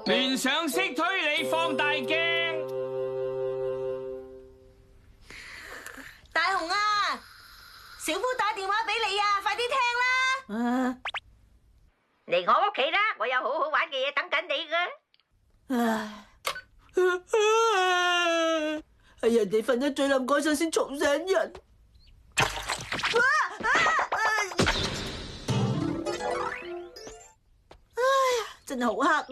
聯想式推理放大鏡。大雄啊，小夫打電話俾你啊，快啲聽啦！嚟我屋企啦，我有好好玩嘅嘢等緊你㗎。係人哋瞓咗最冧嗰陣先嘈醒人。哎呀，真係好黑啊！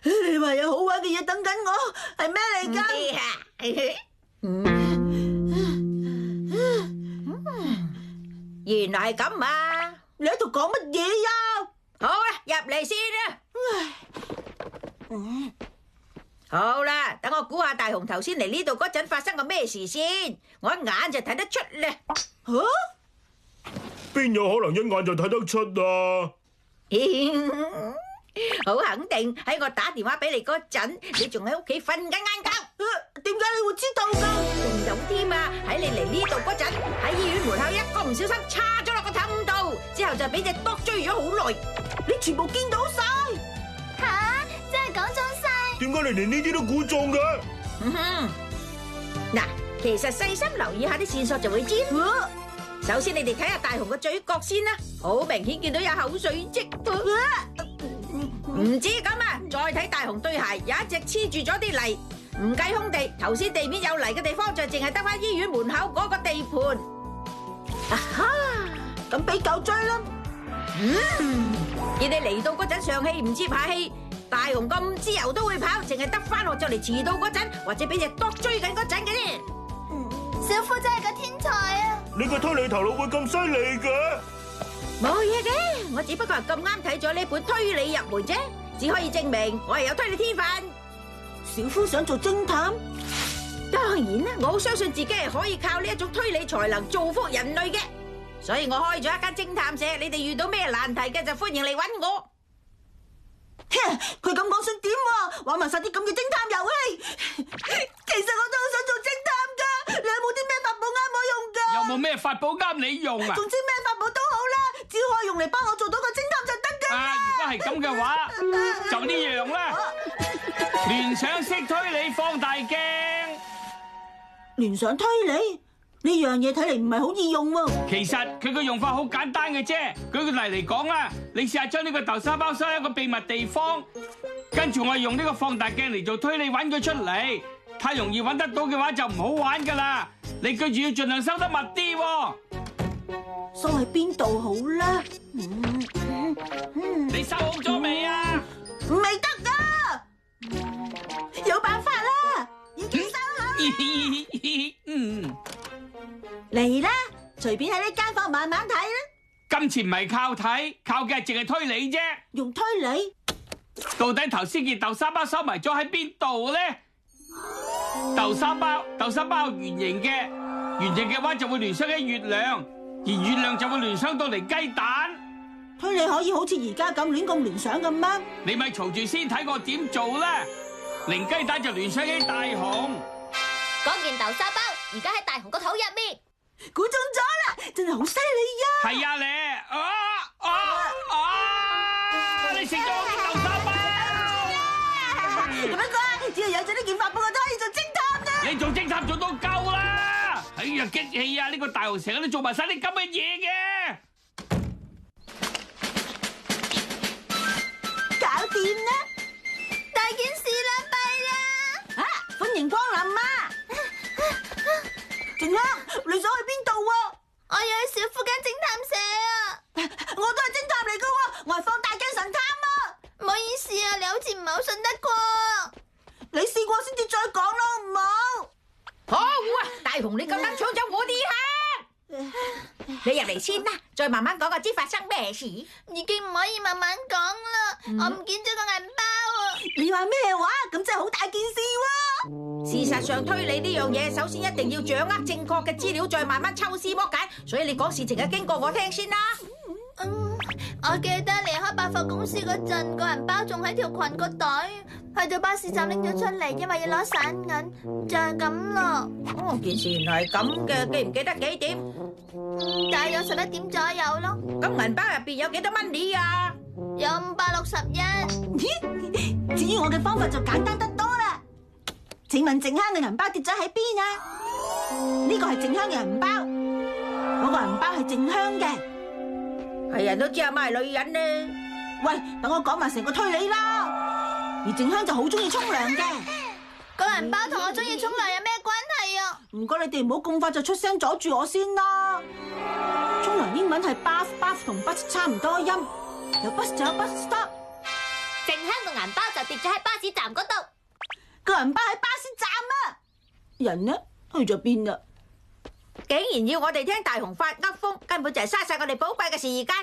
你話有好玩嘅嘢等緊我，係咩嚟㗎？原來係咁啊！你喺度講乜嘢呀？好啦，入嚟先啦。好啦，等我估下大雄頭先嚟呢度嗰陣發生過咩事先，我一眼就睇得出啦。吓？邊有可能一眼就睇得出啊？好肯定喺我打電話俾你嗰陣，你仲喺屋企瞓緊晏覺。點解你會知道㗎？仲有添啊！喺你嚟呢度嗰陣，喺醫院門口一個唔小心叉咗落個氹度，之後就俾隻篤追咗好耐。你全部見到晒？吓，真係講中晒。點解你連呢啲都估中嘅？嗱，其實細心留意下啲線索就會知。首先你哋睇下大雄個嘴角先啦，好明顯見到有口水跡。唔止咁啊，再睇大雄對鞋有一隻黐住咗啲泥，唔計空地，頭先地面有泥嘅地方就淨係得翻醫院門口嗰個地盤。啊哈，咁俾狗追啦！見你嚟到嗰陣上氣唔接下氣，大雄咁自由都會跑，淨係得翻學就嚟遲到嗰陣，或者俾隻篤追緊嗰陣嘅啫。小夫真係個天才啊！你個推理頭腦會咁犀利嘅？冇嘢嘅，我只不過係咁啱睇咗呢本推理入門啫，只可以證明我係有推理天分。小夫想做偵探？當然啦，我好相信自己係可以靠呢一種推理才能造福人類嘅，所以我開咗一間偵探社，你哋遇到咩難題嘅就歡迎嚟揾我。佢咁講想點喎？玩埋晒啲咁嘅偵探遊戲，其實我都好想做偵探噶。你有冇啲咩法寶啱我用噶？有冇咩法寶啱你用啊？總之咩法寶都好啦，只要可以用嚟幫我做到個偵探就得噶。如果係咁嘅話，就呢樣啦。聯想式推理放大鏡。聯想推理呢樣嘢睇嚟唔係好易用喎。其實佢個用法好簡單嘅啫。舉個例嚟講啦，你試下將呢個豆沙包收喺一個秘密地方，跟住我用呢個放大鏡嚟做推理揾佢出嚟。太容易揾得到嘅話就唔好玩噶啦。你記住要盡量收得密啲喎。收喺邊度好咧？你收好咗未啊？未得噶，有辦法啦，已經收好啦。嚟啦，隨便喺呢間房慢慢睇啦。今次唔係靠睇，靠嘅係淨係推理啫。用推理？到底頭先件豆沙包收埋咗喺邊度咧？豆沙包圓形嘅，圓形嘅話就會聯想起月亮，而月亮就會聯想到嚟雞蛋。推理可以好似而家咁亂咁聯想咁咩？你咪嘈住先睇我點做啦！零雞蛋就聯想起大雄。嗰件豆沙包而家喺大雄個肚入面，估中咗啦，真係好犀利呀！係啊，你食咗我件豆沙包。不過只要有咗呢件法寶，我都可以做偵探啦。你做偵探做到夠啦！哎呀，激氣啊！呢個大雄成日都做埋晒啲咁嘅嘢嘅。搞掂啦！大件事啦，弊啦！歡迎光臨啊！靜香，你想去邊度喎？我要去小夫間偵探社啊！我都係偵探嚟噶喎，我係放大鏡神探啊！唔好意思啊，你好似唔係好信得過。你試過先至再講咯，好唔好？好啊，大雄你夠膽搶走我啲客？你入嚟先啦，再慢慢講個知發生咩事。已經唔可以慢慢講啦，我唔見咗個銀包啊！你話咩話？咁真係好大件事喎！事實上，推理呢樣嘢，首先一定要掌握正確嘅資料，再慢慢抽絲剝繭。所以你講事情嘅經過，我聽先啦。我記得離開百貨公司嗰陣，個銀包仲喺條裙個袋，去到巴士站拎咗出嚟，因為要攞散銀，就係咁咯。哦，件事原來係咁嘅，記唔記得幾點？大約11點左右咯。咁銀包入邊有幾多money啊？有561。至於我嘅方法就簡單得多啦。請問靜香嘅銀包跌咗喺邊啊？呢個係靜香嘅銀包，嗰個銀包係靜香嘅。係人都知阿媽係女人呢。喂，等我講埋成個推理啦。而靜香就好中意沖涼嘅。個銀包同我中意沖涼有咩關係啊？唔該，你哋唔好咁快就出聲阻住我先啦。沖涼英文係 bath 同 bus 差唔多音，有 bus 就有 bus stop。靜香個銀包就跌咗喺巴士站嗰度。個銀包喺巴士站啊！人呢？去咗邊啦？竟然要我哋聽大雄發噏風，根本就係嘥晒我哋寶貴嘅時間。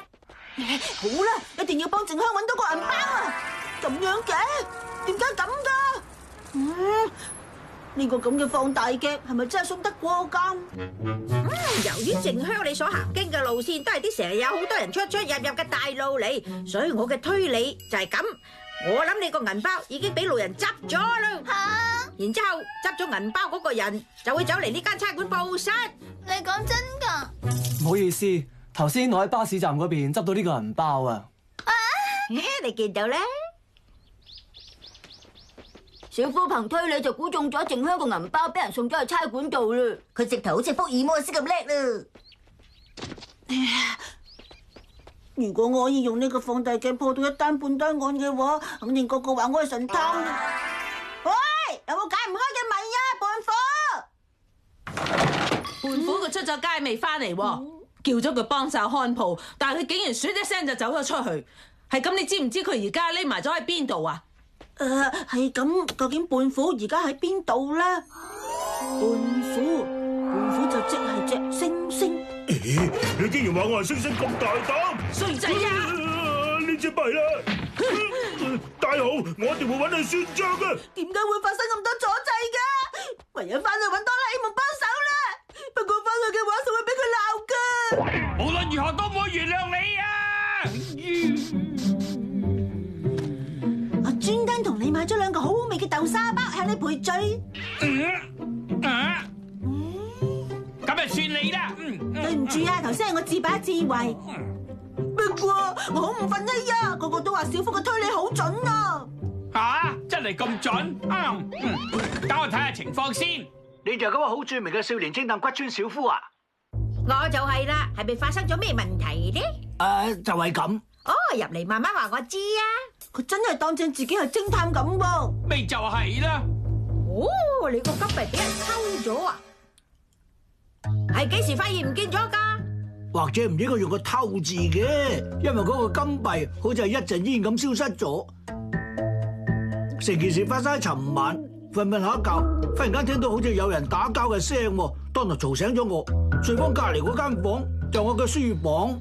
好啦，一定要幫靜香揾到個銀包啊！咁樣嘅，點解咁噶？呢個咁嘅放大鏡係咪真係信得過咁？由於靜香你所行經嘅路線都係啲成日有好多人出出入入嘅大路嚟，所以我嘅推理就係咁。我諗你個銀包已經俾路人執咗啦。吓？然之後執咗銀包嗰個人就會走嚟呢間差館報失。你講真噶？唔好意思，頭先我喺巴士站嗰邊執到呢個銀包啊！你見到咧？小夫憑推理就估中咗靜香個銀包俾人送咗去差館度啦。佢直頭好似福爾摩斯咁叻啦。如果我可以用呢個放大鏡破到一單半單案嘅話，肯定個個話我係神探。喂，有冇解唔開嘅謎啊？胖虎佢出咗街未翻嚟，叫咗佢幫手看鋪，但係佢竟然唰一聲就走咗出去。係咁，你知唔知佢而家匿埋咗喺邊度啊？係咁，究竟胖虎而家喺邊度咧？胖虎就即係隻猩猩。你竟然話我係猩猩咁大膽！衰仔啊！呢隻弊啦！大雄，我一定會揾你算賬嘅。點解會發生咁多阻滯嘅？唯有翻去揾哆啦 A 夢幫手啦。不過翻去嘅話就會俾佢鬧噶。無論如何都唔會原諒你啊！我專登同你買咗2個好好味嘅豆沙包向你賠罪。咁就算你啦。對唔住啊，頭先係我自把自為。不過我好唔忿氣啊，個個都話小福嘅推理好準啊。吓，真係咁準？等我睇下情況先。你就係嗰個好著名嘅少年偵探骨川小夫啊？我就係啦，係咪發生咗咩問題咧？就係咁。哦，入嚟慢慢話我知啊。佢真係當正自己係偵探咁喎。咪就係啦。哦，你個金幣俾人偷咗啊？係幾時發現唔見咗噶？或者唔應該用個偷字嘅，因為嗰個金幣好似係一陣煙咁消失咗。成件事發生喺尋晚，瞓下一覺，忽然間聽到好似有人打交嘅聲，當堂嘈醒咗我。睡房隔籬嗰間房就我嘅書房，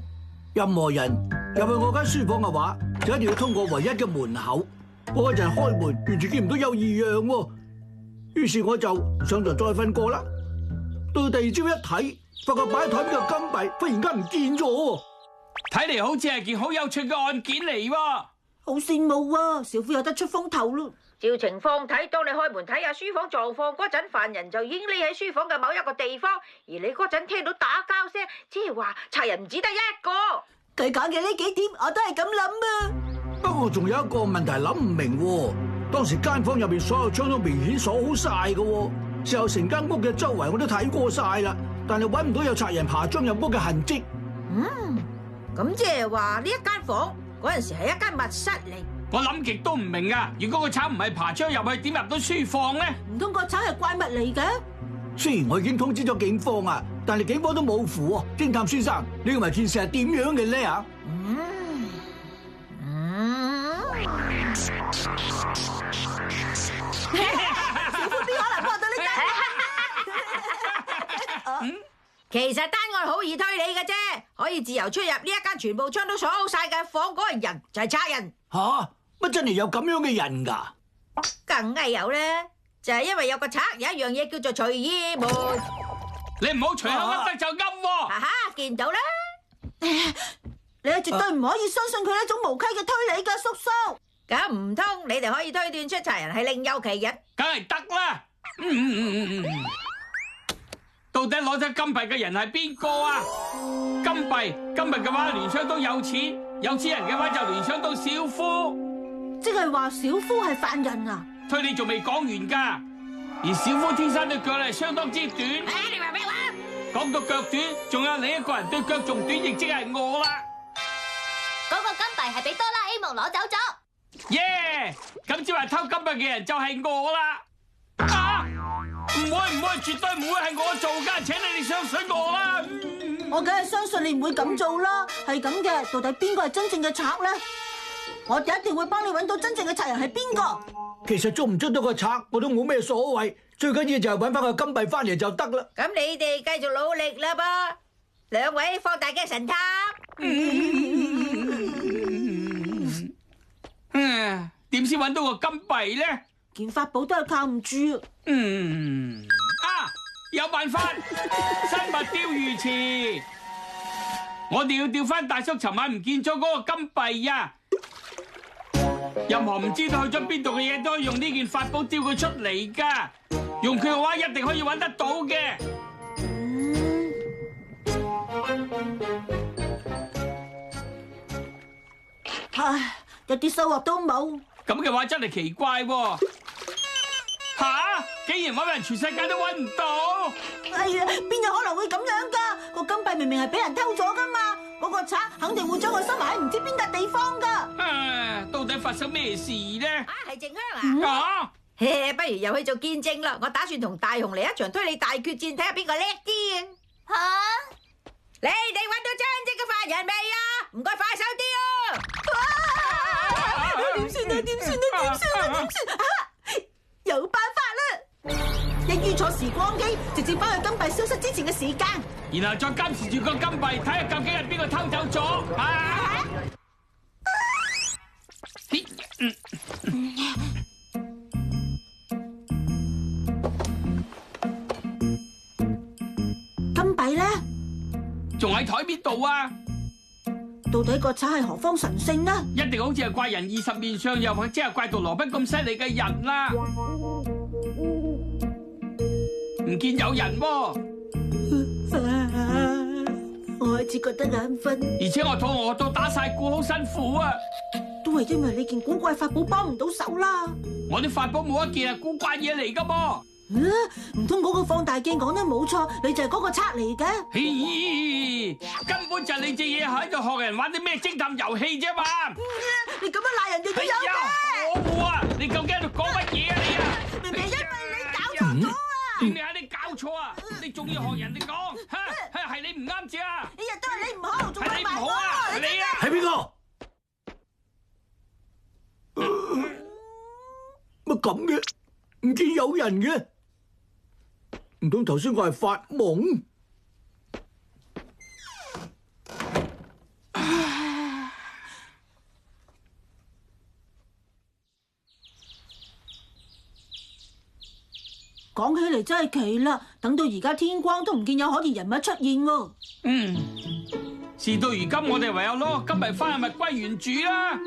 任何人入去我間書房嘅話，就一定要通過唯一嘅門口。我嗰陣開門，完全見唔到有異樣，於是我就上床再瞓過啦。到第二朝一睇，發覺擺喺台邊嘅金幣忽然間唔見咗。睇嚟好似係件好有趣嘅案件嚟喎。好羨慕啊，小夫有得出風頭咯。照情況睇，當你開門睇下書房狀況嗰陣，犯人就已經匿喺書房嘅某一個地方，而你嗰陣聽到打交聲，即係話賊人唔止得一個。佢講嘅呢幾點，我都係咁諗啊。不過仲有一個問題諗唔明喎，當時間房入邊所有窗都明顯鎖好晒嘅，之後成間屋嘅周圍我都睇過晒啦，但係搵唔到有賊人爬進入屋嘅痕跡。咁即係話呢一間房嗰陣時係一間密室嚟。我諗極都唔明啊！如果個賊唔係爬窗入去，點入到書房咧？唔通個賊係怪物嚟嘅？雖然我已經通知咗警方啊，但係警方都冇符喎。偵探先生，你認為件事係點樣嘅咧啊？小夫邊可能破到呢間？其實單案好易推理嘅啫，可以自由出入呢一間全部窗都鎖好晒嘅房，嗰個人就係賊人。吓，乜真係有咁樣嘅人㗎？梗係有咧，就係因為有個賊有一樣嘢叫做隨意門。你唔好隨口噏得就噏喎。哈哈，見到啦。你係絕對唔可以相信佢呢種無稽嘅推理㗎，叔叔。咁唔通你哋可以推斷出賊人係另有其人？梗係得啦。到底攞咗金幣嘅人係邊個啊？金幣嘅話聯想到有錢，有錢人嘅話就聯想到小夫，即係話小夫係犯人啊？推理仲未講完㗎。而小夫天生對腳係相當之短。你話咩話？講到腳短，仲有另一個人對腳仲短，亦即係我啦。嗰個金幣係俾哆啦 A 夢攞走咗。耶！咁即係偷金幣嘅人就係我啦。啊！唔會，絕對唔會係我做㗎，請你哋相信我啦。我梗係相信你唔會咁做啦。係咁嘅，到底邊個係真正嘅賊咧？我哋一定會幫你揾到真正嘅賊人係邊個。其實捉唔捉到個賊我都冇咩所謂，最緊要就係揾翻個金幣翻嚟就得啦。咁你哋繼續努力啦噃，兩位放大鏡神探。點先揾到個金幣咧？件法寶都係靠唔住。有辦法！生物釣魚池，我哋要釣翻大叔尋晚唔見咗嗰個金幣啊！任何唔知道去咗邊度嘅嘢都可以用呢件法寶釣佢出嚟噶，用佢嘅話一定可以揾得到嘅。唉，一啲收穫都冇。咁嘅話真係奇怪喎！吓，竟然揾人全世界都揾唔到！哎呀，邊有可能會咁樣噶？個金幣明明係俾人偷咗噶嘛，嗰個賊肯定會將佢收埋喺唔知邊笪地方噶。到底發生咩事咧？係靜香啊！不如又去做見證啦！我打算同大雄嚟一場推理大決戰，睇下邊個叻啲啊！你哋揾到真正嘅犯人未啊？唔該，快手啲啊！點算？有辦法啦！一於坐時光機，直接翻去金幣消失之前嘅時間，然後再監視住個金幣，睇下究竟係邊個偷走咗。金幣咧，仲喺台邊度啊？到底個賊係何方神聖呢？一定好似係怪人20面相，又或者係怪盜羅賓咁犀利嘅人啦。唔見有人喎，我開始覺得眼瞓，而且我肚餓到打晒鼓，好辛苦啊！都係因為你件古怪法寶幫唔到手啦。我啲法寶冇一件係古怪嘢嚟噶噃。唔通嗰個放大鏡講得冇錯，你就係嗰個賊嚟嘅？根本就係你隻嘢喺度學人玩啲咩偵探遊戲啫嘛！你咁樣賴人哋都有嘅。我冇啊！你究竟喺度講乜嘢啊你啊？明明因為你搞錯咗啊！你喺你搞錯啊！你仲要學人哋講，係你唔啱啫啊！呢日都係你唔好，仲係你唔好啊！你啊！係邊個？乜咁嘅？唔見有人嘅？唔通頭先我係發夢？講起嚟真係奇啦，等到而家天光都唔見有可疑人物出現喎。事到如今，我哋唯有攞個金幣翻去物歸原主啦。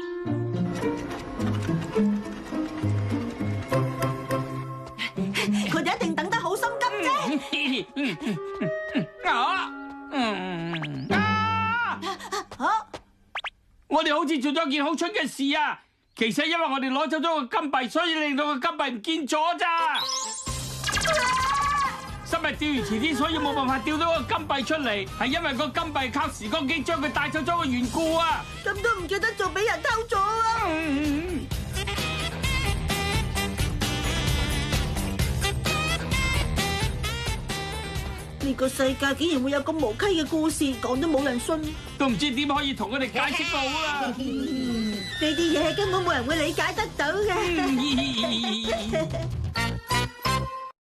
佢哋一定等得好心急啫。我哋好似做咗件好蠢嘅事啊！其實因為我哋攞走咗個金幣，所以令到個金幣唔見咗咋。今日釣魚池之所以冇辦法釣到個金幣出嚟，係因為個金幣靠時光機將佢帶走咗嘅緣故啊！咁都唔記得做俾人偷咗啊！呢個世界竟然會有咁無稽嘅故事，講都冇人信，都唔知點可以同佢哋解釋到啦！呢啲嘢根本冇人會理解得到嘅。